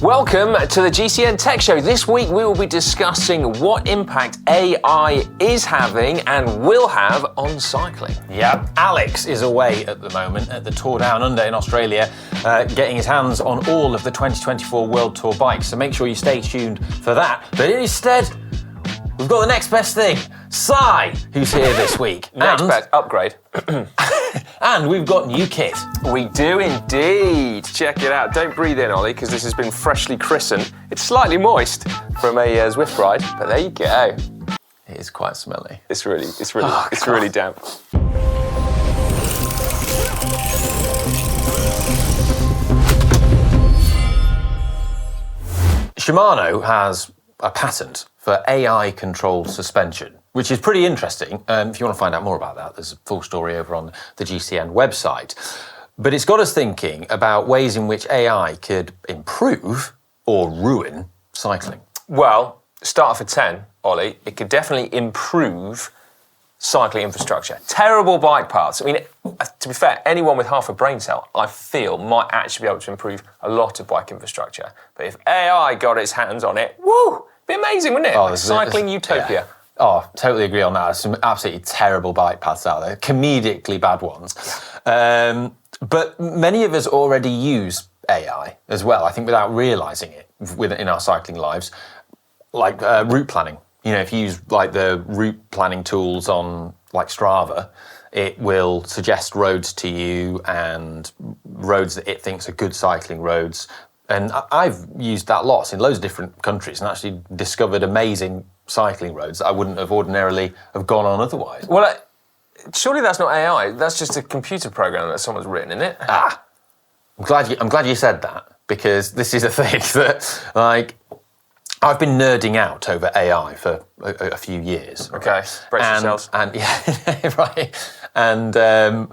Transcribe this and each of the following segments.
Welcome to the GCN Tech Show. This week we will be discussing what impact AI is having and will have on cycling. Yeah, Alex is away at the moment at the Tour Down Under in Australia, getting his hands on all of the 2024 World Tour bikes, so make sure you stay tuned for that. But instead, we've got the next best thing, Sai, who's here this week. Next best upgrade. And we've got new kit. We do indeed. Check it out. Don't breathe in, Ollie, because this has been freshly christened. It's slightly moist from a Zwift ride, but there you go. It is quite smelly. It's really damp. Shimano has a patent for AI-controlled suspension, which is pretty interesting. If you want to find out more about that, there's a full story over on the GCN website. But it's got us thinking about ways in which AI could improve or ruin cycling. Well, start for 10, Ollie. It could definitely improve cycling infrastructure. Terrible bike paths. I mean, to be fair, anyone with half a brain cell, I feel, might actually be able to improve a lot of bike infrastructure. But if AI got its hands on it, woo, it'd be amazing, wouldn't it? Oh, cycling utopia. Yeah. Oh, totally agree on that. There's some absolutely terrible bike paths out there, comedically bad ones. But many of us already use AI as well, I think without realising it in our cycling lives, like route planning. You know, if you use like the route planning tools on like Strava, it will suggest roads to you and roads that it thinks are good cycling roads. And I've used that lots in loads of different countries and actually discovered amazing cycling roads that I wouldn't have ordinarily have gone on otherwise. Well, surely that's not AI. That's just a computer program that someone's written, isn't it? I'm glad you said that, because this is a thing that, like, I've been nerding out over AI for a few years. Okay, brace yourselves. And yeah, right. And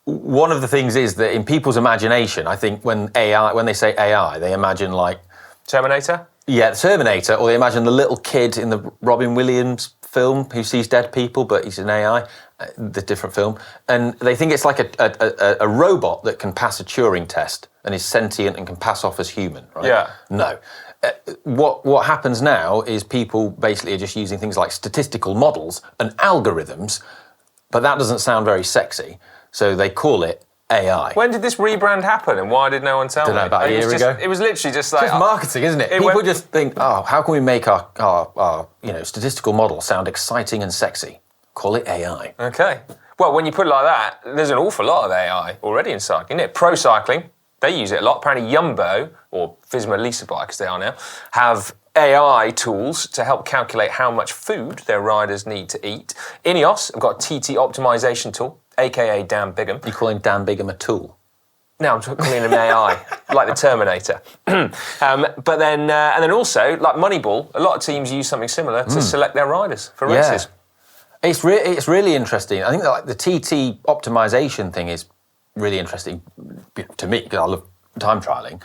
one of the things is that in people's imagination, I think when they say AI, they imagine like Terminator? Yeah, Terminator, or they imagine the little kid in the Robin Williams film who sees dead people, but he's an AI, the different film, and they think it's like a robot that can pass a Turing test and is sentient and can pass off as human, right? Yeah. No. What happens now is people basically are just using things like statistical models and algorithms, but that doesn't sound very sexy, so they call it AI. When did this rebrand happen and why did no one tell me? Don't know, about a year ago. It was literally just like... It's just marketing, isn't it? People just think, how can we make our statistical model sound exciting and sexy? Call it AI. Okay. Well, when you put it like that, there's an awful lot of AI already in cycling, isn't it? Pro cycling, they use it a lot. Apparently Jumbo, or Visma Lease Bike as they are now, have AI tools to help calculate how much food their riders need to eat. Ineos have got a TT optimization tool, aka Dan Bigham. You're calling Dan Bigham a tool? No, I'm calling him AI, like the Terminator. But then, and then also, like Moneyball, a lot of teams use something similar to select their riders for races. It's really interesting. I think that like the TT optimization thing is really interesting to me because I love time trialing.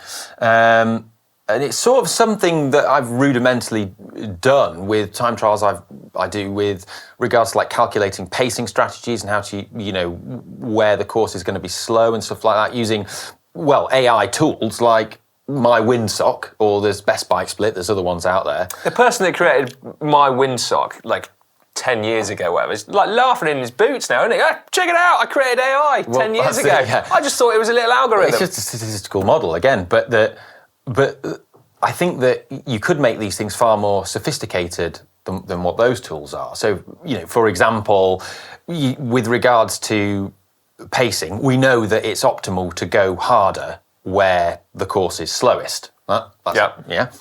And it's sort of something that I've rudimentarily done with time trials I do with regards to like calculating pacing strategies and how to, where the course is going to be slow and stuff like that using, AI tools like My Windsock, or there's Best Bike Split, there's other ones out there. The person that created My Windsock, like 10 years ago, whatever, is like laughing in his boots now, isn't he? Oh, check it out, I created AI 10 years ago. Yeah. I just thought it was a little algorithm. It's just a statistical model again, but I think that you could make these things far more sophisticated than what those tools are. So, for example, with regards to pacing, we know that it's optimal to go harder where the course is slowest. Yeah.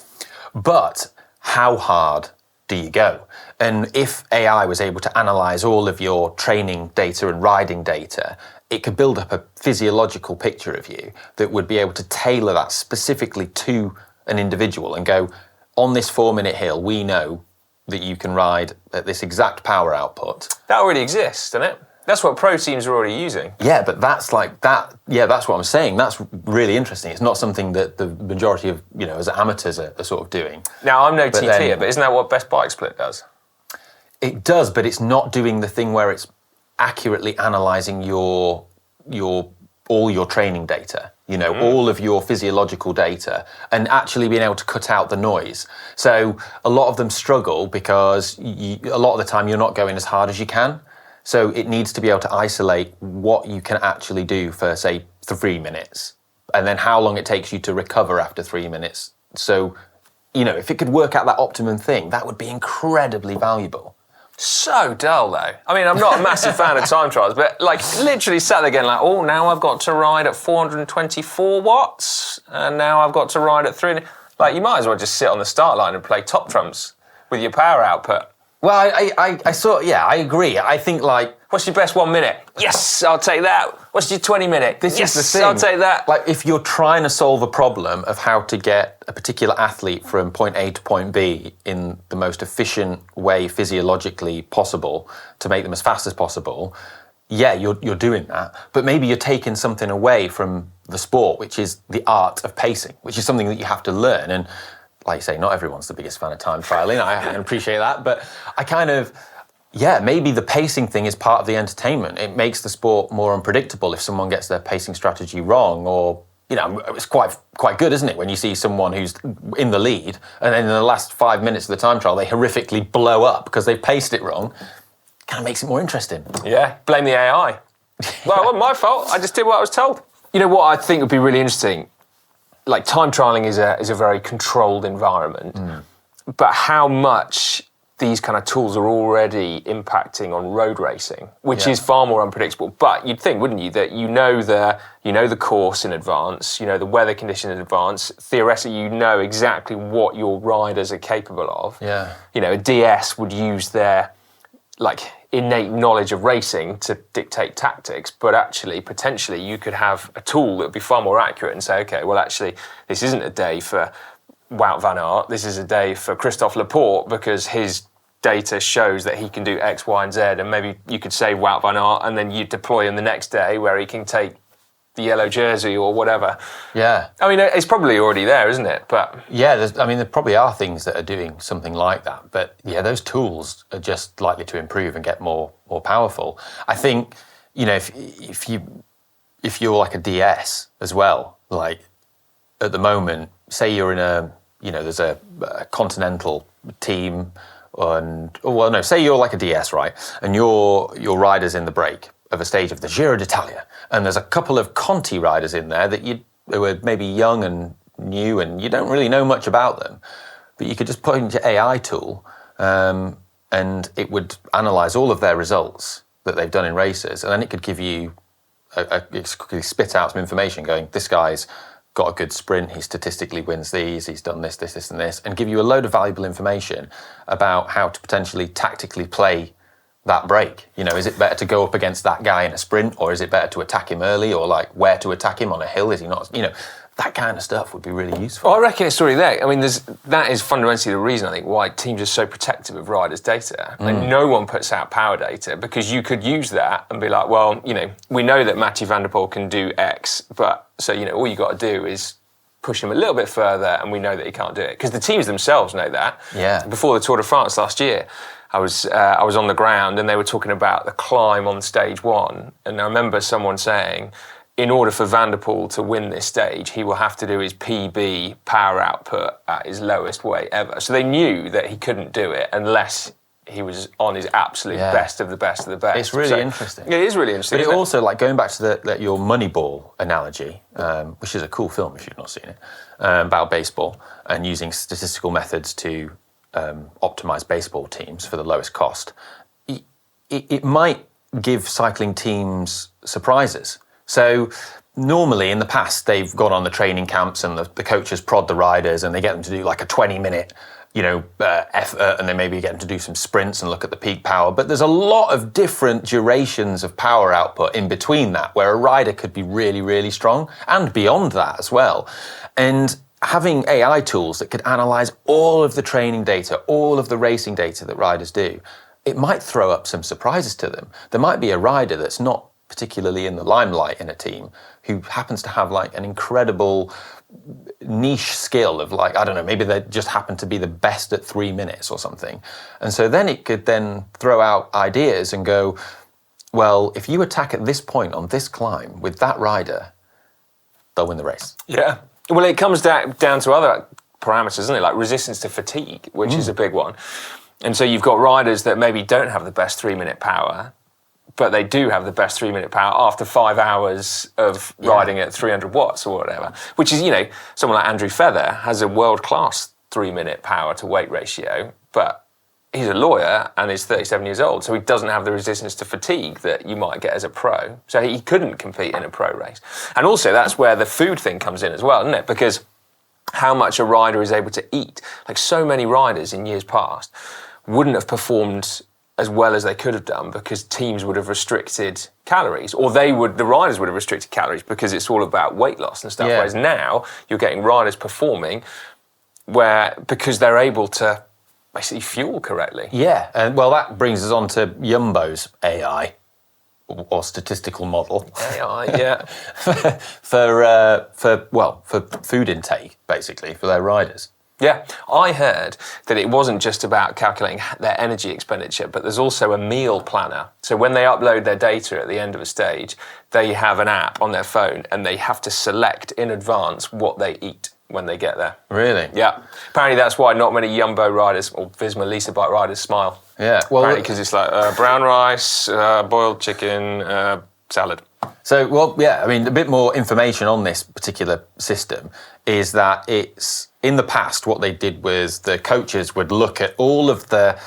But how hard do you go? And if AI was able to analyse all of your training data and riding data, it could build up a physiological picture of you that would be able to tailor that specifically to an individual and go, on this 4-minute hill, we know that you can ride at this exact power output. That already exists, doesn't it? That's what pro teams are already using. Yeah, but that's like that. Yeah, that's what I'm saying. That's really interesting. It's not something that the majority of, as amateurs are sort of doing. Now, I'm no TT, but isn't that what Best Bike Split does? It does, but it's not doing the thing where it's accurately analysing all your training data. all of your physiological data, and actually being able to cut out the noise. So a lot of them struggle because a lot of the time you're not going as hard as you can. So it needs to be able to isolate what you can actually do for, say, 3 minutes, and then how long it takes you to recover after 3 minutes. So, if it could work out that optimum thing, that would be incredibly valuable. So dull, though. I mean, I'm not a massive fan of time trials, but literally sat there going now I've got to ride at 424 watts, and now I've got to ride at 3. You might as well just sit on the start line and play top trumps with your power output. Well, I agree. I think what's your best 1 minute? Yes, I'll take that. What's your 20 minute? This yes, is the thing. I'll take that. If you're trying to solve a problem of how to get a particular athlete from point A to point B in the most efficient way physiologically possible to make them as fast as possible, yeah, you're doing that. But maybe you're taking something away from the sport, which is the art of pacing, which is something that you have to learn. And like you say, not everyone's the biggest fan of time trialing. I appreciate that. But maybe the pacing thing is part of the entertainment. It makes the sport more unpredictable if someone gets their pacing strategy wrong, or, it's quite good, isn't it, when you see someone who's in the lead and then in the last 5 minutes of the time trial, they horrifically blow up because they've paced it wrong. Kind of makes it more interesting. Yeah, blame the AI. Well, it wasn't my fault. I just did what I was told. You know what I think would be really interesting? Time trialing is a very controlled environment, but how much these kind of tools are already impacting on road racing, which is far more unpredictable. But you'd think, wouldn't you, that the course in advance, the weather conditions in advance. Theoretically, you know exactly what your riders are capable of. Yeah. A DS would use their innate knowledge of racing to dictate tactics, but actually, potentially, you could have a tool that would be far more accurate and say, okay, well, actually, this isn't a day for Wout van Aert, this is a day for Christophe Laporte because his data shows that he can do X, Y, and Z, and maybe you could save Wout van Aert and then you deploy him the next day where he can take the yellow jersey or whatever. Yeah. I mean, it's probably already there, isn't it? But yeah, there probably are things that are doing something like that. But yeah, those tools are just likely to improve and get more powerful. I think, if you're like a DS as well, at the moment, say you're in there's a continental team, say you're like a DS, right? And your rider's in the break of a stage of the Giro d'Italia, and there's a couple of Conti riders in there that were maybe young and new, and you don't really know much about them, but you could just put into your AI tool, and it would analyse all of their results that they've done in races, and then it could give you it could spit out some information going, this guy's got a good sprint, he statistically wins these, he's done this, and this, and give you a load of valuable information about how to potentially tactically play that break. Is it better to go up against that guy in a sprint, or is it better to attack him early, or where to attack him on a hill? Is he not? That kind of stuff would be really useful. Well, I reckon it's already there. I mean, that is fundamentally the reason I think why teams are so protective of riders' data. No one puts out power data because you could use that and be like, well, we know that Mathieu van der Poel can do X, but so all you got to do is push him a little bit further, and we know that he can't do it because the teams themselves know that. Yeah. Before the Tour de France last year, I was on the ground and they were talking about the climb on stage 1, and I remember someone saying, in order for Van der Poel to win this stage, he will have to do his PB power output at his lowest weight ever. So they knew that he couldn't do it unless he was on his absolute best of the best of the best. It's really interesting. It is really interesting. But it also, going back to your Moneyball analogy, which is a cool film if you've not seen it, about baseball and using statistical methods to optimize baseball teams for the lowest cost, it might give cycling teams surprises. So normally in the past, they've gone on the training camps and the coaches prod the riders and they get them to do a 20-minute effort, and then maybe get them to do some sprints and look at the peak power. But there's a lot of different durations of power output in between that, where a rider could be really, really strong and beyond that as well. And having AI tools that could analyze all of the training data, all of the racing data that riders do, it might throw up some surprises to them. There might be a rider that's not particularly in the limelight in a team who happens to have an incredible niche skill of maybe they just happen to be the best at 3 minutes or something. And so then it could then throw out ideas and go, well, if you attack at this point on this climb with that rider, they'll win the race. Yeah. Well, it comes down to other parameters, isn't it? Like resistance to fatigue, which is a big one. And so you've got riders that maybe don't have the best 3-minute power, but they do have the best 3-minute power after 5 hours of riding at 300 watts or whatever, which is, someone like Andrew Feather has a world-class 3-minute power to weight ratio, but he's a lawyer and is 37 years old, so he doesn't have the resistance to fatigue that you might get as a pro. So he couldn't compete in a pro race. And also that's where the food thing comes in as well, isn't it? Because how much a rider is able to eat. Like so many riders in years past wouldn't have performed as well as they could have done because teams would have restricted calories, or the riders would have restricted calories because it's all about weight loss and stuff. Yeah. Whereas now you're getting riders performing because they're able to basically fuel correctly. Yeah, and well, that brings us on to Jumbo's AI or statistical model. AI, yeah. for food intake, basically, for their riders. Yeah, I heard that it wasn't just about calculating their energy expenditure, but there's also a meal planner. So when they upload their data at the end of a stage, they have an app on their phone and they have to select in advance what they eat when they get there. Really? Yeah. Apparently that's why not many Jumbo riders or Visma Lease Bike riders smile. Yeah. Well, apparently because it's like brown rice, boiled chicken, salad. So, well, yeah, I mean, a bit more information on this particular system is that it's, in the past, what they did was the coaches would look at all of the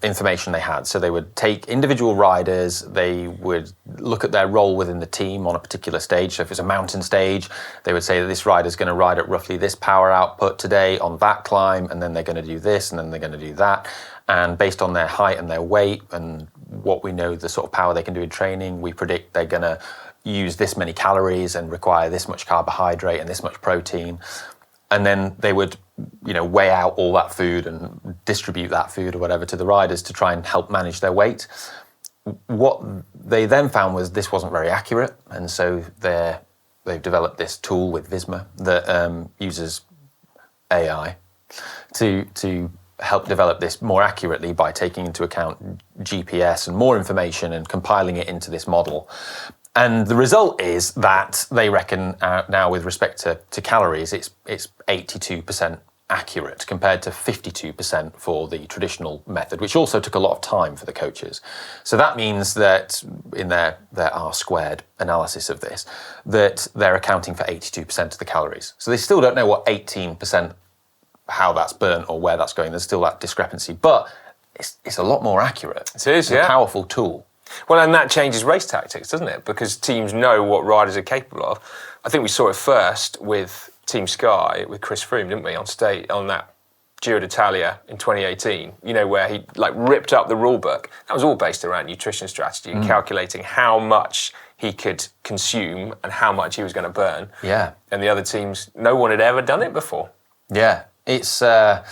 information they had. So they would take individual riders, they would look at their role within the team on a particular stage. So if it's a mountain stage, they would say that this rider's going to ride at roughly this power output today on that climb, and then they're going to do this, and then they're going to do that. And based on their height and their weight and what we know the sort of power they can do in training, we predict they're going to use this many calories and require this much carbohydrate and this much protein. And then they would, weigh out all that food and distribute that food or whatever to the riders to try and help manage their weight. What they then found was this wasn't very accurate, and so they've developed this tool with Visma that uses AI to help develop this more accurately by taking into account GPS and more information and compiling it into this model. And the result is that they reckon now, with respect to calories, it's 82% accurate compared to 52% for the traditional method, which also took a lot of time for the coaches. So that means that in their R-squared analysis of this, that they're accounting for 82% of the calories. So they still don't know what 18%, how that's burnt or where that's going. There's still that discrepancy, but it's a lot more accurate. It is, it's a powerful tool. Well, and that changes race tactics, doesn't it? Because teams know what riders are capable of. I think we saw it first with Team Sky, with Chris Froome, didn't we, on that Giro d'Italia in 2018, where he ripped up the rule book. That was all based around nutrition strategy and calculating how much he could consume and how much he was going to burn. Yeah. And the other teams, no one had ever done it before. Yeah, it's certainly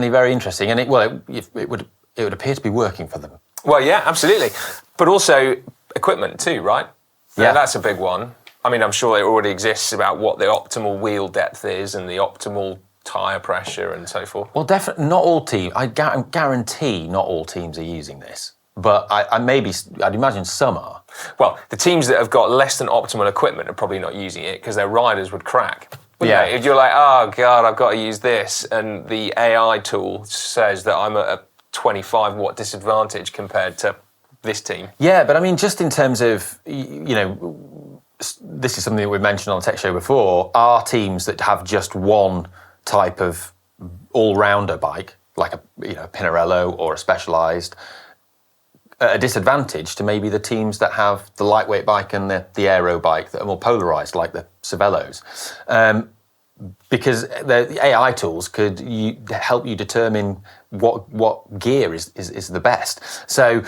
very interesting, and it would appear to be working for them. Well, yeah, absolutely. But also equipment too, right? Yeah, that's a big one. I mean, I'm sure it already exists about what the optimal wheel depth is and the optimal tyre pressure and so forth. Well, definitely not all teams. I guarantee not all teams are using this. But I'd imagine some are. Well, the teams that have got less than optimal equipment are probably not using it because their riders would crack. Yeah. If you're like, oh God, I've got to use this, and the AI tool says that I'm at a 25 watt disadvantage compared to this team. Yeah, but I mean, just in terms of, this is something that we've mentioned on the Tech Show before, are teams that have just one type of all-rounder bike, like a Pinarello or a Specialized, at a disadvantage to maybe the teams that have the lightweight bike and the aero bike that are more polarized, like the Cervelos. Because the AI tools could help you determine what gear is the best. So,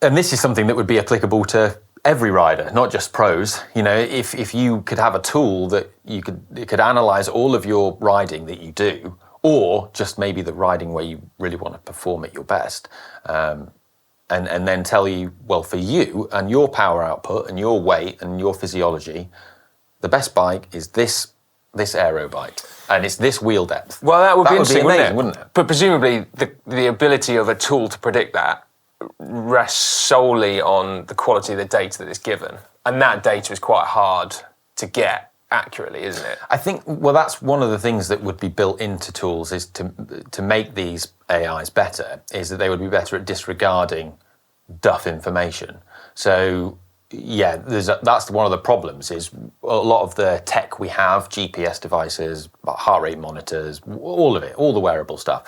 and this is something that would be applicable to every rider, not just pros. If you could have a tool that it could analyze all of your riding that you do, or just maybe the riding where you really want to perform at your best, and then tell you, well, for you and your power output and your weight and your physiology, the best bike is this aero bike, and it's this wheel depth. Well, that would be interesting, amazing, wouldn't it? But presumably the ability of a tool to predict that rests solely on the quality of the data that is given. And that data is quite hard to get accurately, isn't it? I think, well, that's one of the things that would be built into tools is to make these AIs better, is that they would be better at disregarding duff information. So, yeah, that's one of the problems is a lot of the tech we have, GPS devices, heart rate monitors, all of it, all the wearable stuff,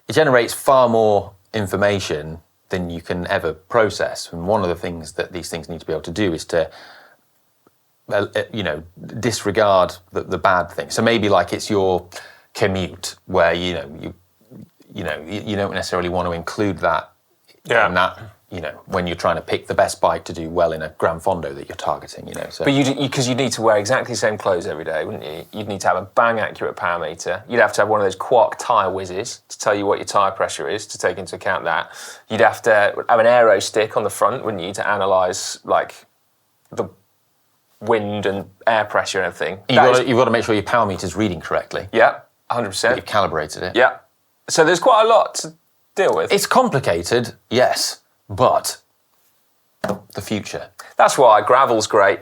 it generates far more information than you can ever process. And one of the things that these things need to be able to do is to disregard the bad thing. So maybe like it's your commute where you don't necessarily want to include that in that, when you're trying to pick the best bike to do well in a Gran Fondo that you're targeting, So. But because you need to wear exactly the same clothes every day, wouldn't you? You'd need to have a bang accurate power meter. You'd have to have one of those Quark tyre whizzes to tell you what your tyre pressure is, to take into account that. You'd have to have an aero stick on the front, wouldn't you, to analyse like the wind and air pressure and everything. You've got to make sure your power meter's reading correctly. Yeah, 100%. You've calibrated it. Yeah. So there's quite a lot to deal with. It's complicated, yes, but the future. That's why gravel's great.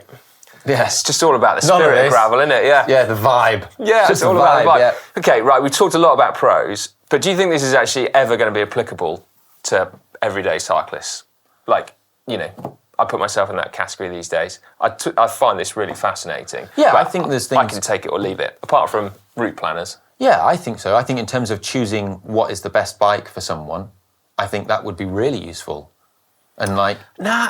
Yes. It's just all about the spirit of gravel, isn't it? Yeah. Yeah, the vibe. Yeah, it's all about the vibe. Yeah. Okay, right, we've talked a lot about pros, but do you think this is actually ever going to be applicable to everyday cyclists? Like, I put myself in that category these days. I find this really fascinating. Yeah, I think there's things... I can take it or leave it, apart from route planners. Yeah, I think so. I think in terms of choosing what is the best bike for someone, I think that would be really useful. And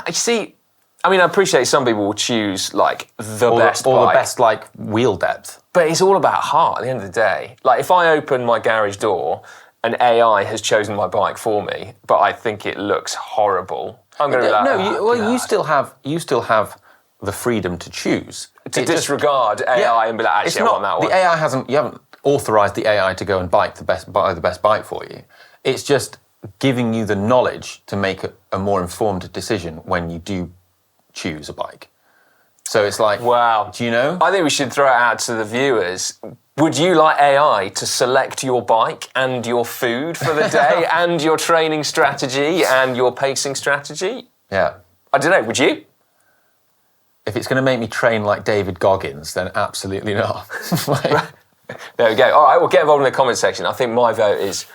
you see, I appreciate some people will choose like the best bike. Or the best like wheel depth. But it's all about heart at the end of the day. Like if I open my garage door and AI has chosen my bike for me, but I think it looks horrible, I'm going to be like, you still have the freedom to choose. To disregard AI and be like, actually, I want that one. The AI you haven't authorised the AI to go and buy the best bike for you. It's just giving you the knowledge to make a more informed decision when you do choose a bike. So it's like, wow. Do you know? I think we should throw it out to the viewers. Would you like AI to select your bike and your food for the day and your training strategy and your pacing strategy? Yeah. I don't know, would you? If it's going to make me train like David Goggins, then absolutely not. There we go. All right, well, get involved in the comment section. I think my vote is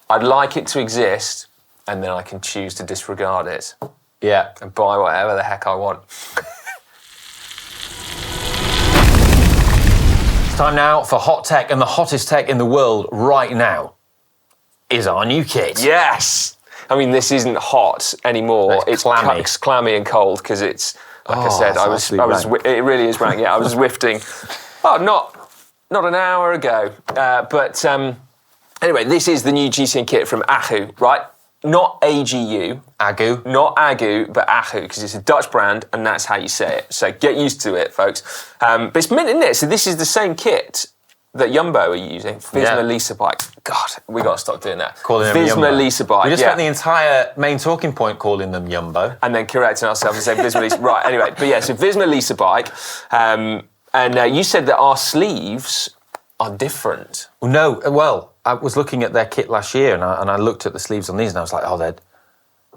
I'd like it to exist and then I can choose to disregard it. Yeah. And buy whatever the heck I want. It's time now for hot tech, and the hottest tech in the world right now is our new kit. Yes! This isn't hot anymore. It's clammy. It's clammy and cold because it's, like I said, it really is rank. Yeah, I was whiffing. Not an hour ago. But anyway, this is the new GCN kit from Agu, right? Not AGU. Agu. Not Agu, but Agu, because it's a Dutch brand, and that's how you say it. So get used to it, folks. But it's mint, isn't it? So this is the same kit that Jumbo are using. Visma Lisa bike. God, we got to stop doing that. Calling them Visma Jumbo. Lisa bike. We just spent the entire main talking point calling them Jumbo. And then correcting ourselves and saying Visma Lisa. Right, anyway. But yeah, so Visma Lisa bike. And you said that our sleeves are different. No, well, I was looking at their kit last year and I looked at the sleeves on these and I was like, oh,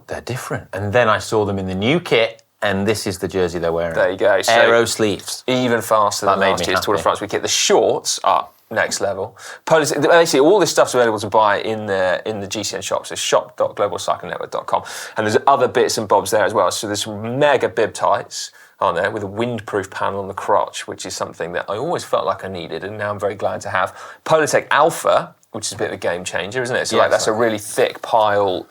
they're different. And then I saw them in the new kit and this is the jersey they're wearing. There you go. So Aero sleeves. Even faster than last year's Tour de France kit. The shorts are next level. Basically, all this stuff's available to buy in the GCN shop. So shop.globalcyclingnetwork.com. And there's other bits and bobs there as well. So there's some mega bib tights, aren't there, with a windproof panel on the crotch, which is something that I always felt like I needed, and now I'm very glad to have. Polartec Alpha, which is a bit of a game changer, isn't it? So that's a really thick pile.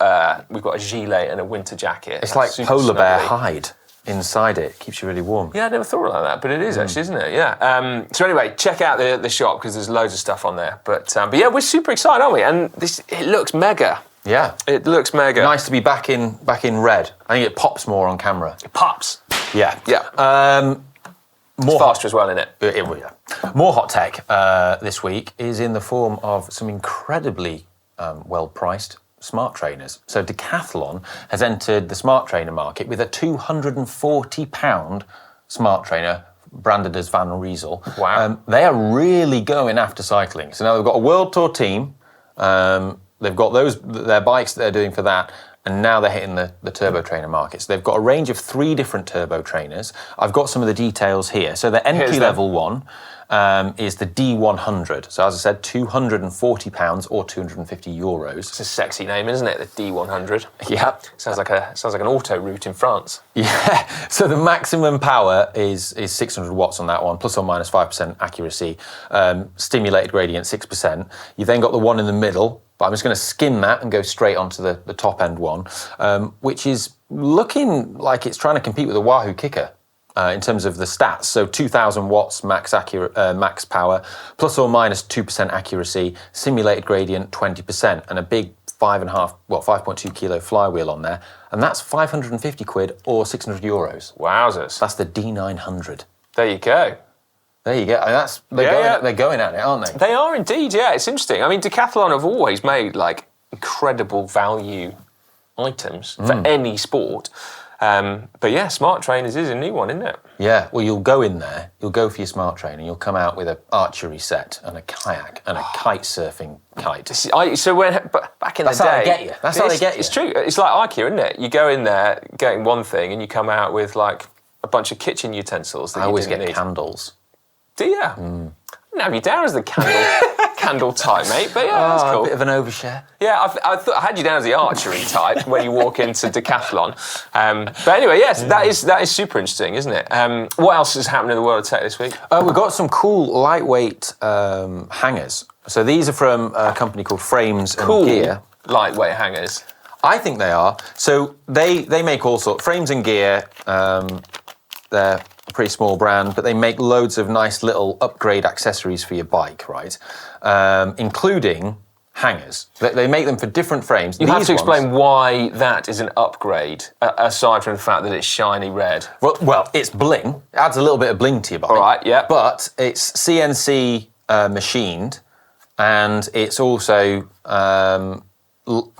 We've got a gilet and a winter jacket. It's like polar bear hide inside it. Keeps you really warm. Yeah, I never thought like that, but it is actually, isn't it? Yeah. So anyway, check out the shop because there's loads of stuff on there. But yeah, we're super excited, aren't we? And it looks mega. Yeah. It looks mega. Nice to be back in red. I think it pops more on camera. It pops. Yeah. Yeah. More faster as well, isn't it? Yeah. More hot tech this week is in the form of some incredibly well-priced smart trainers. So Decathlon has entered the smart trainer market with a £240 smart trainer branded as Van Riesel. Wow. They are really going after cycling. So now they've got a World Tour team. They've got their bikes that they're doing for that. and now they're hitting the turbo trainer market. So they've got a range of 3 different turbo trainers. I've got some of the details here. So the entry level one is the D100. So as I said, £240 or €250. It's a sexy name, isn't it? The D100. Yeah. Sounds like an auto route in France. Yeah. So the maximum power is 600 watts on that one, plus or minus 5% accuracy. Stimulated gradient 6%. You've then got the one in the middle, but I'm just going to skim that and go straight onto the top end one, which is looking like it's trying to compete with the Wahoo Kicker. In terms of the stats, so 2,000 watts max power, plus or minus 2% accuracy, simulated gradient 20%, and a big 5.2 kilo flywheel on there, and that's £550 or €600. Wowzers! That's the D900. There you go. There you go. And they're going at it, aren't they? They are indeed. Yeah, it's interesting. I mean, Decathlon have always made like incredible value items for any sport. But yeah, smart trainers is a new one, isn't it? Yeah, well, you'll go in there, you'll go for your smart trainer, you'll come out with an archery set and a kayak and a kite surfing kite. Back in That's the day... how they get you. That's how they get you. It's true. It's like IKEA, isn't it? You go in there getting one thing and you come out with like a bunch of kitchen utensils that I you always didn't get need. Candles. Do you? I didn't have you down as the candle type, mate, but yeah, that's cool. A bit of an overshare. Yeah, I thought I had you down as the archery type when you walk into Decathlon. But anyway, yes, that is super interesting, isn't it? What else has happened in the world of tech this week? We've got some cool lightweight hangers. So these are from a company called Frames and Gear. Lightweight hangers. I think they are. So they make all sorts. Frames and Gear, they're a pretty small brand, but they make loads of nice little upgrade accessories for your bike, right? Including hangers. They make them for different frames. You have to explain why that is an upgrade, aside from the fact that it's shiny red. Well, it's bling. It adds a little bit of bling to your bike. All right, yeah. But it's CNC machined, and it's also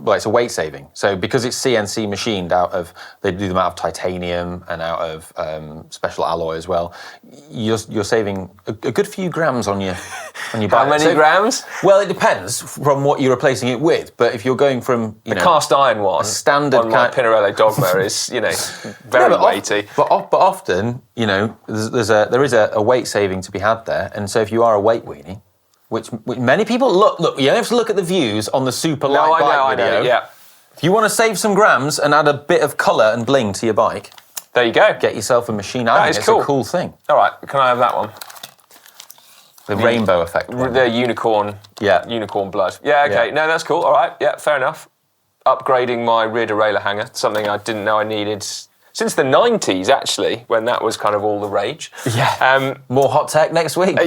it's a weight saving. So because it's CNC machined they do them out of titanium and out of special alloy as well. You're saving a good few grams on your bike. How many grams? Well, it depends from what you're replacing it with. But if you're going from the cast iron one, a standard on my Pinarello Dogma is very weighty. But often there is a weight saving to be had there, and so if you are a weight weenie. Which many people look. You don't have to look at the views on the super light bike video. I know, yeah. If you want to save some grams and add a bit of colour and bling to your bike, there you go. Get yourself a machine. I think it's a cool thing. All right, can I have that one? The rainbow effect. The unicorn. Yeah. Unicorn blood. Yeah. Okay. Yeah. No, that's cool. All right. Yeah. Fair enough. Upgrading my rear derailleur hanger, something I didn't know I needed since the 90s, actually, when that was kind of all the rage. Yeah. More hot tech next week.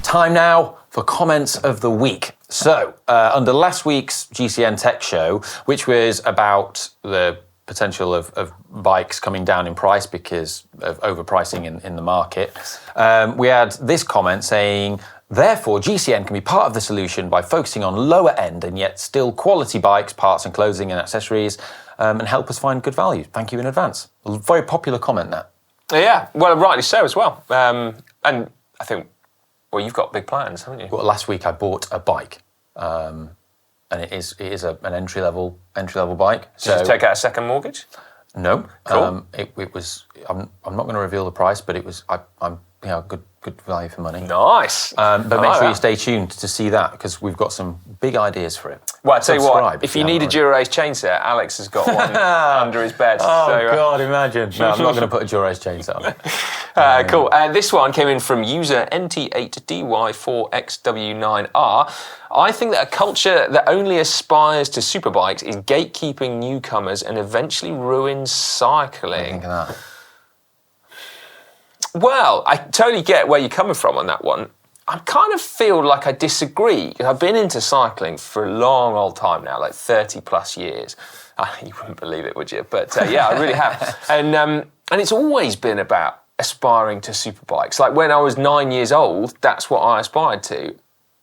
Time now for comments of the week. So, under last week's GCN Tech show, which was about the potential of bikes coming down in price because of overpricing in the market, we had this comment saying, therefore, GCN can be part of the solution by focusing on lower end and yet still quality bikes, parts and clothing and accessories, and help us find good value. Thank you in advance. A very popular comment, that. Yeah, well, rightly so as well. And I think, well, you've got big plans, haven't you? Well, last week I bought a bike, and it is an entry level bike. Did you take out a second mortgage? No, cool. It was. I'm not going to reveal the price, but it was. I'm good value for money. Nice. But make sure you stay tuned to see that because we've got some big ideas for it. Well, I tell you what, if you need a Dura-Ace chainset, Alex has got one under his bed. Oh, God, imagine. No, I'm not going to put a Dura-Ace chainset on it. Cool. This one came in from user NT8DY4XW9R. I think that a culture that only aspires to superbikes is gatekeeping newcomers and eventually ruins cycling. What do you think of that? Well, I totally get where you're coming from on that one. I kind of feel like I disagree. I've been into cycling for a long old time now, like 30 plus years. You wouldn't believe it, would you? But yeah, I really have. And it's always been about aspiring to superbikes. Like when I was 9 years old, that's what I aspired to.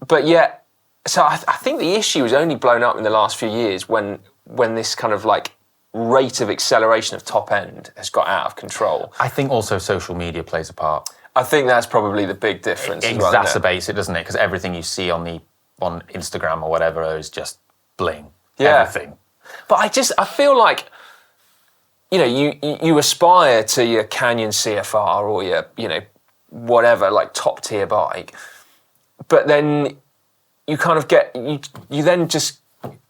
But yet, so I think the issue has only blown up in the last few years when this kind of like rate of acceleration of top end has got out of control. I think also social media plays a part. I think that's probably the big difference. It exacerbates it, doesn't it? Because everything you see on the on Instagram or whatever is just bling. Yeah. Everything. But I feel like, you aspire to your Canyon CFR or your, whatever, like top tier bike, but then you kind of you then just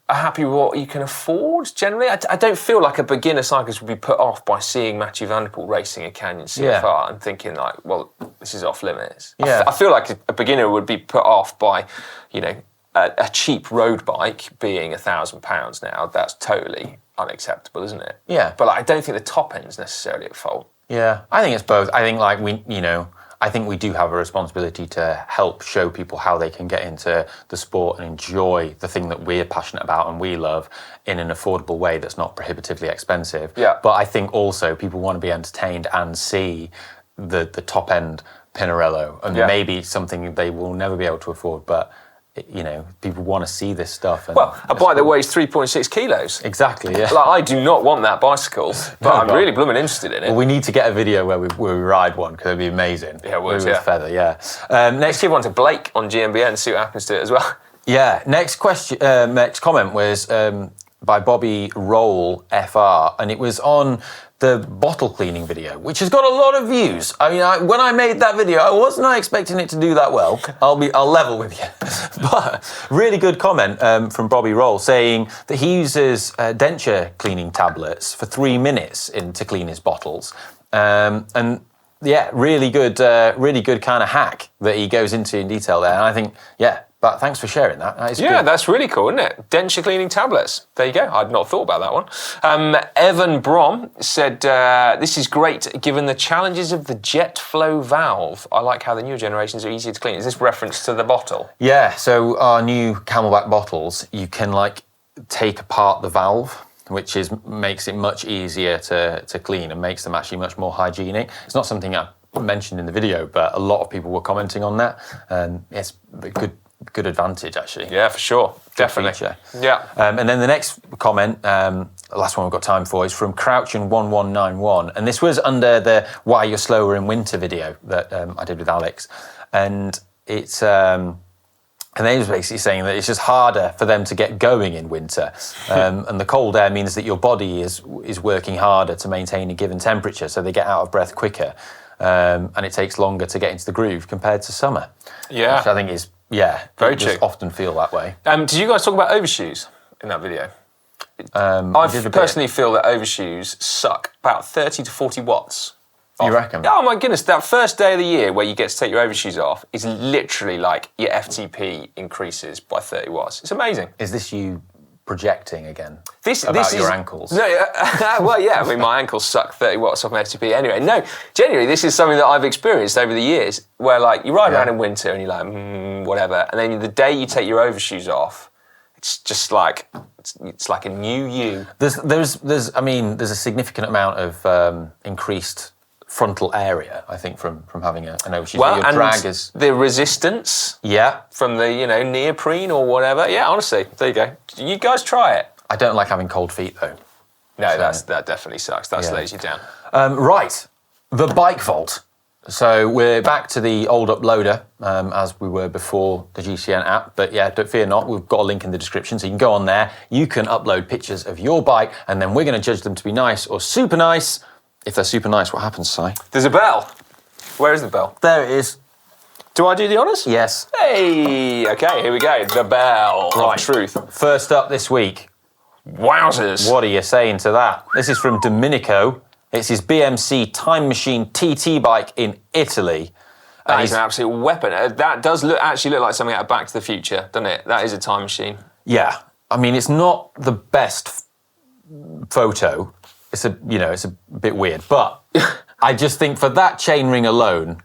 are happy with what you can afford generally. I don't feel like a beginner cyclist would be put off by seeing Mathieu van der Poel racing a Canyon CFR and thinking like, well, this is off limits. Yeah. I feel like a beginner would be put off by, a cheap road bike being £1,000 now. That's totally unacceptable, isn't it? Yeah. But I don't think the top end's necessarily at fault. Yeah, I think it's both. I think I think we do have a responsibility to help show people how they can get into the sport and enjoy the thing that we're passionate about and we love in an affordable way that's not prohibitively expensive. Yeah. But I think also people want to be entertained and see the top end Pinarello, and maybe something they will never be able to afford, but people want to see this stuff. And a bike that weighs 3.6 kilos. Exactly, yeah. Like, I do not want that bicycle, but I'm really blooming interested in it. Well, we need to get a video where we ride one, because it'd be amazing. Yeah, it would, with Feather, yeah. Let's give one to Blake on GMBN and see what happens to it as well. Yeah, next comment was by Bobby Roll FR, and it was on the bottle cleaning video, which has got a lot of views. I mean, when I made that video, I wasn't expecting it to do that well. I'll level with you. But really good comment from Bobby Roll saying that he uses denture cleaning tablets for 3 minutes to clean his bottles. And yeah, really good kind of hack that he goes into in detail there. And I think, but thanks for sharing that. That is good. That's really cool, isn't it? Denture cleaning tablets. There you go. I'd not thought about that one. Evan Brom said, this is great given the challenges of the jet flow valve. I like how the newer generations are easier to clean. Is this reference to the bottle? Yeah, so our new Camelback bottles, you can take apart the valve, which makes it much easier to clean and makes them actually much more hygienic. It's not something I mentioned in the video, but a lot of people were commenting on that, and it's a good advantage, actually. Yeah, for sure. Definitely. Feature. Yeah. And then the next comment, the last one we've got time for, is from Crouchin1191. And this was under the Why You're Slower in Winter video that I did with Alex. And it's... and they was basically saying that it's just harder for them to get going in winter. And the cold air means that your body is working harder to maintain a given temperature, so they get out of breath quicker. And it takes longer to get into the groove compared to summer. Yeah. Which I think is... Yeah, very true. Just often feel that way. Did you guys talk about overshoes in that video? I personally feel that overshoes suck about 30 to 40 watts. You reckon? Oh my goodness, that first day of the year where you get to take your overshoes off is literally like your FTP increases by 30 watts. It's amazing. Is this you projecting again this your ankles? No, well, yeah, I mean, my ankles suck 30 watts off my FTP anyway. No, genuinely, this is something that I've experienced over the years where, you ride around in winter and you're like, whatever, and then the day you take your overshoes off, it's just like, it's like a new you. There's a significant amount of increased frontal area, I think, from having an overshoe. Well, and the resistance. Yeah. From the, neoprene or whatever. Yeah, honestly, there you go. You guys try it. I don't like having cold feet, though. No, that definitely sucks. That slows you down. Right, the bike vault. So we're back to the old uploader, as we were before the GCN app. But yeah, don't fear not, we've got a link in the description, so you can go on there. You can upload pictures of your bike, and then we're going to judge them to be nice or super nice. If they're super nice, what happens, Si? There's a bell. Where is the bell? There it is. Do I do the honours? Yes. Hey, okay, here we go. The bell of truth. First up this week. Wowzers. What are you saying to that? This is from Domenico. It's his BMC Time Machine TT bike in Italy. That is an absolute weapon. That does actually look like something out of Back to the Future, doesn't it? That is a time machine. Yeah. I mean, it's not the best photo. It's a bit weird, but I just think for that chainring alone,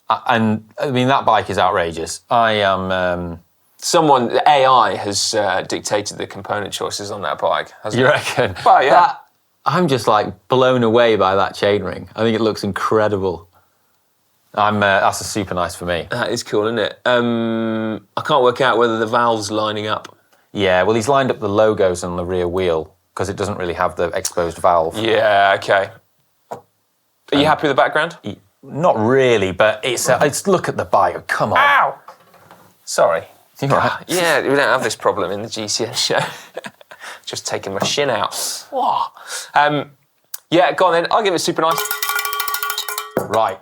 and I mean that bike is outrageous. I am. The AI has dictated the component choices on that bike, hasn't it? You reckon? Well, yeah. I'm just blown away by that chainring. I think it looks incredible. That's a super nice for me. That is cool, isn't it? I can't work out whether the valve's lining up. Yeah, well, he's lined up the logos on the rear wheel, because it doesn't really have the exposed valve. Yeah, okay. Are you happy with the background? Not really, but it's look at the bike. Come on. Ow! Sorry. You all right? Yeah, we don't have this problem in the GCN show. Just taking my shin out. Whoa. Yeah, go on then. I'll give it super nice. Right.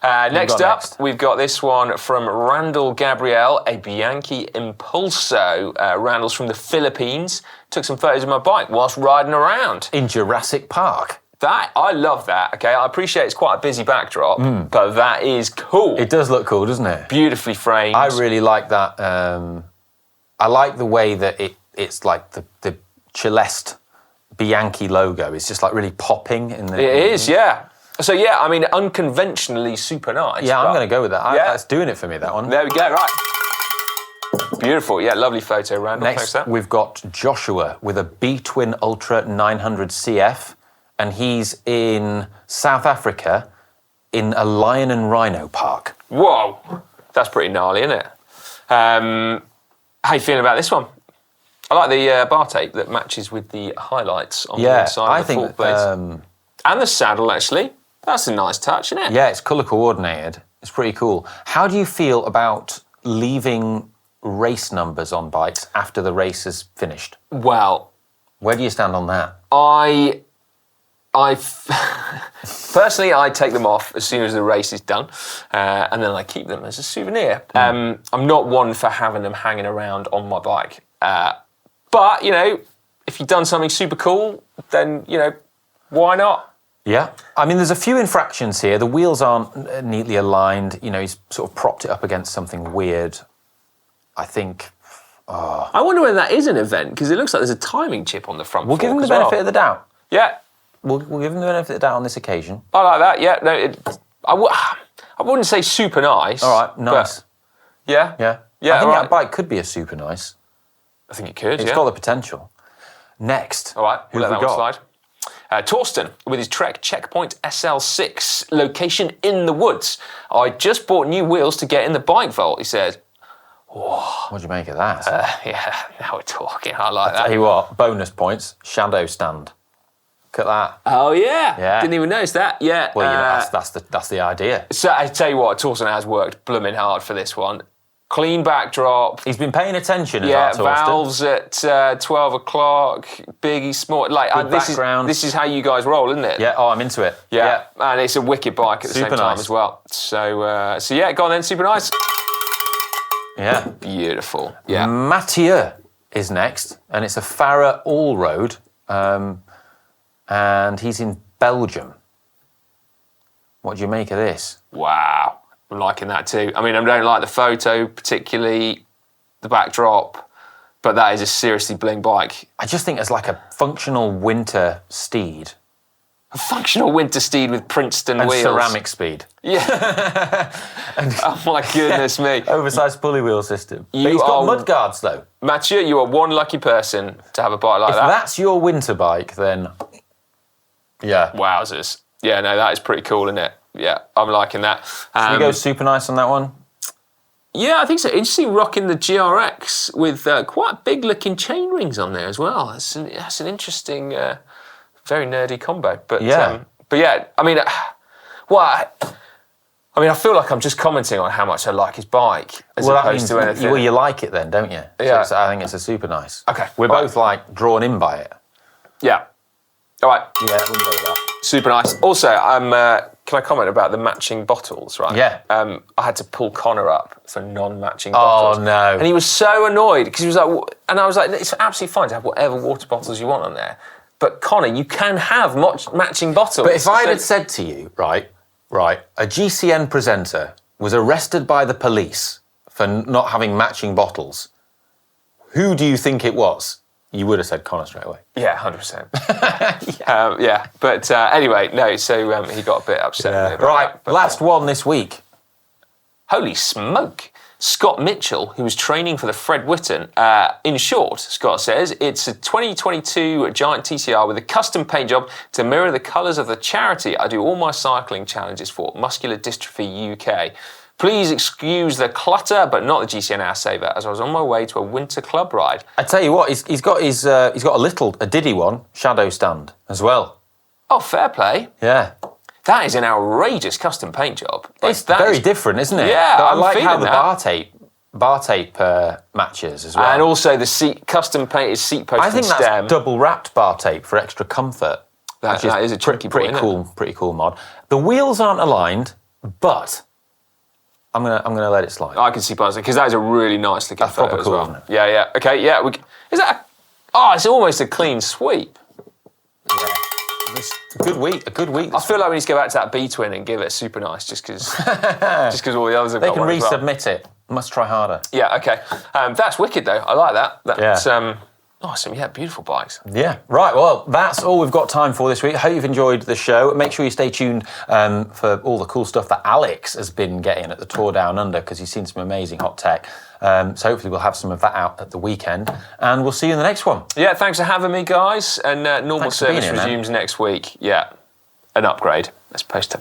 Next up, we've got this one from Randall Gabriel, a Bianchi Impulso. Randall's from the Philippines. Took some photos of my bike whilst riding around. In Jurassic Park. I love that, okay? I appreciate it's quite a busy backdrop, but that is cool. It does look cool, doesn't it? Beautifully framed. I really like that. I like the way that it's like the Celeste Bianchi logo. It's just like really popping in the... It is, yeah. So, yeah, I mean, unconventionally super nice. Yeah, I'm going to go with that. Yeah. That's doing it for me, that one. There we go, right. Beautiful, yeah, lovely photo, Randall. Next, we've got Joshua with a B-Twin Ultra 900 CF, and he's in South Africa in a lion and rhino park. Whoa, that's pretty gnarly, isn't it? How you feeling about this one? I like the bar tape that matches with the highlights on the inside of the fork blades. And the saddle, actually. That's a nice touch, isn't it? Yeah, it's colour coordinated. It's pretty cool. How do you feel about leaving race numbers on bikes after the race is finished? Well, where do you stand on that? Personally, I take them off as soon as the race is done, and then I keep them as a souvenir. I'm not one for having them hanging around on my bike. But, you know, if you've done something super cool, then, you know, why not? Yeah. I mean, there's a few infractions here. The wheels aren't neatly aligned. You know, he's sort of propped it up against something weird. I think... I wonder whether that is an event, because it looks like there's a timing chip on the front We'll give him the benefit of the doubt. Yeah. We'll give him the benefit of the doubt on this occasion. I like that, yeah. No, I wouldn't say super nice. All right, nice. Yeah? Yeah. Yeah, I think that bike could be a super nice. I think it could, It's got the potential. Next. All right, we'll let that one got? slide. Torsten with his Trek Checkpoint SL6, location in the woods. I just bought new wheels to get in the bike vault, he said. Whoa. What'd you make of that? Yeah, now we're talking. I like that. Tell you what, bonus points, shadow stand. Look at that. Oh, yeah. Yeah. Didn't even notice that. Yeah. Well, you know, that's the idea. So I tell you what, Torsten has worked blooming hard for this one. Clean backdrop. He's been paying attention, yeah, as that valves at 12 o'clock, biggy, small. Like this is how you guys roll, isn't it? Yeah, I'm into it. Yeah. And it's a wicked bike at the same time as well. So yeah, go on then, super nice. Yeah. Beautiful. Yeah. Mathieu is next, and it's a Farah all-road, and he's in Belgium. What do you make of this? Wow. I'm liking that too. I mean, I don't like the photo, particularly the backdrop, but that is a seriously bling bike. I just think it's like a functional winter steed. A functional winter steed with Princeton and wheels. Ceramic speed. Yeah. Oh my goodness me. Oversized pulley wheel system. But he's got mud guards though. Mathieu, you are one lucky person to have a bike like that. If that's your winter bike, then yeah. Wowzers. Yeah, no, that is pretty cool, isn't it? Yeah, I'm liking that. Should we go super nice on that one? Yeah, I think so. Interesting rocking the GRX with quite big looking chain rings on there as well. That's an interesting, very nerdy combo. But yeah, I mean, I feel like I'm just commenting on how much I like his bike as opposed to anything. Well, you like it then, don't you? Yeah. So I think it's a super nice. Okay. We're both like drawn in by it. Yeah. All right. Yeah, we'll go with that. Super nice. Also, can I comment about the matching bottles, right? Yeah. I had to pull Connor up for non-matching bottles. Oh, no. And he was so annoyed because he was like, and I was like, it's absolutely fine to have whatever water bottles you want on there. But Connor, you can have matching bottles. But if I had said to you, right, a GCN presenter was arrested by the police for not having matching bottles, who do you think it was? You would have said Connor straight away. Yeah, 100%. Yeah. But anyway, no, so he got a bit upset. Yeah. Right, last one this week. Holy smoke. Scott Mitchell, who was training for the Fred Whitten. In short, Scott says, it's a 2022 Giant TCR with a custom paint job to mirror the colours of the charity I do all my cycling challenges for, Muscular Dystrophy UK. Please excuse the clutter, but not the GCN Hour Saver, as I was on my way to a winter club ride. I tell you what, he's got a Diddy one, shadow stand as well. Oh, fair play. Yeah. That is an outrageous custom paint job. It's very different, isn't it? Yeah, but I I'm like how feeling the that. bar tape bar tape matches as well. And also the custom painted seat post. I think and stem. that's double wrapped bar tape for extra comfort. That is a tricky pretty cool mod. The wheels aren't aligned, but I'm gonna let it slide. I can see personally because that is a really nice looking photo proper as cool, well. isn't it? Yeah. Okay. Yeah. Is that? It's almost a clean sweep. A good week. I feel like we need to go back to that B twin and give it a super nice, just because all the others have They got can one as well. resubmit it. Must try harder. Yeah. Okay. That's wicked though. I like that. That's awesome. Yeah. Beautiful bikes. Yeah. Right. Well, that's all we've got time for this week. Hope you've enjoyed the show. Make sure you stay tuned for all the cool stuff that Alex has been getting at the Tour Down Under, because he's seen some amazing hot tech. So hopefully we'll have some of that out at the weekend, and we'll see you in the next one. Yeah. Thanks for having me, guys. And normal service resumes next week. Yeah. An upgrade as opposed to